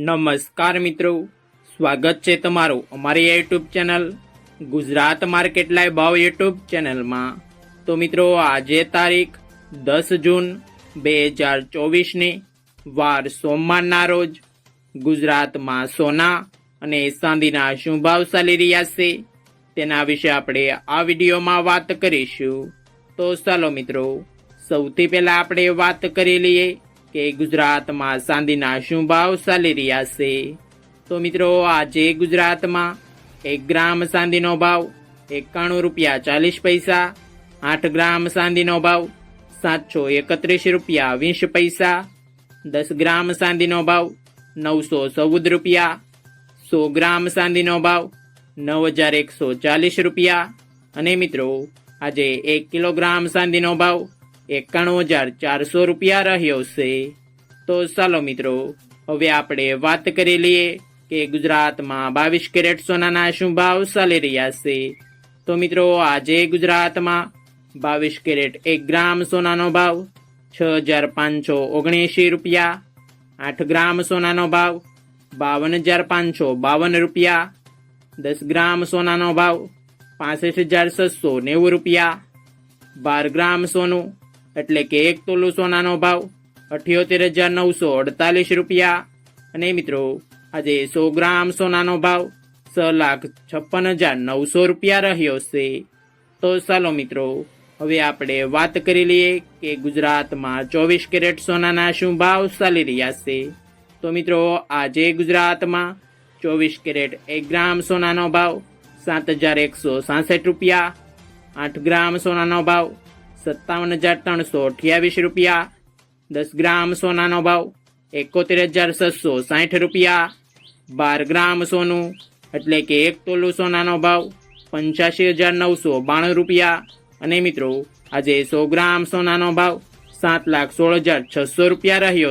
નમસ્કાર મિત્રો, સ્વાગત છે તમારું અમારી YouTube channel Gujarat market live ભાવ યુટ્યુબ ચેનલમાં। તો મિત્રો, આજે તારીખ 10 જૂન 2024ની વાર સોમવારના રોજ ગુજરાતમાં સોના અને ચાંદીના શું ભાવ ચાલી રહ્યા છે તેના વિશે આપણે આ વિડીયોમાં વાત કરીશું। તો ચાલો મિત્રો, સૌથી પહેલા આપણે વાત કરી લઈએ કે ગુજરાતમાં ચાંદીના શું ભાવ ચાલી રહ્યા છે। તો મિત્રો, આજે ગુજરાતમાં 1 ગ્રામ ચાંદીનો ભાવ 91 રૂપિયા 40 પૈસા, 8 ગ્રામ ચાંદીનો ભાવ 731 રૂપિયા 20 પૈસા, 10 ગ્રામ ચાંદીનો ભાવ 914 રૂપિયા, 100 ગ્રામ ચાંદીનો ભાવ 9140 રૂપિયા અને મિત્રો, આજે 1 કિલોગ્રામ ચાંદીનો ભાવ 91,400 રૂપિયા રહ્યો છે। તો ચાલો મિત્રો, હવે આપણે વાત કરી લઈએ કે ગુજરાતમાં 22 કેરેટ સોનાના શું ભાવ ચાલી રહ્યા છે। તો મિત્રો, આજે ગુજરાતમાં 22 કેરેટ 1 ગ્રામ સોનાનો ભાવ 6,579 રૂપિયા, 8 ગ્રામ સોનાનો ભાવ 52,552 રૂપિયા, 10 ગ્રામ સોનાનો ભાવ 65,690 રૂપિયા, 12 ગ્રામ સોનું એટલે કે 1 તોલું સોનાનો ભાવ 78,948 રૂપિયા અને મિત્રો, આજે 100 ગ્રામ સોનાનો ભાવ 6,56,900 રૂપિયા રહ્યો છે। તો ચાલો મિત્રો, હવે આપણે વાત કરી લઈએ કે ગુજરાતમાં 24 કેરેટ સોનાના શું ભાવ ચાલી રહ્યા છે। તો મિત્રો, આજે ગુજરાતમાં 24 કેરેટ 1 ગ્રામ સોનાનો ભાવ 7,166 રૂપિયા, 8 ગ્રામ સોનાનો ભાવ 57,328 રૂપિયા, 10 ગ્રામ સોનાનો ભાવ 71,660 રૂપિયા, 12 ગ્રામ સોનું એટલે કે 1 તોલું સોનાનો ભાવ 85,992 રૂપિયા અને મિત્રો, આજે 100 ગ્રામ સોનાનો ભાવ 7,16,600 રૂપિયા રહ્યો છે।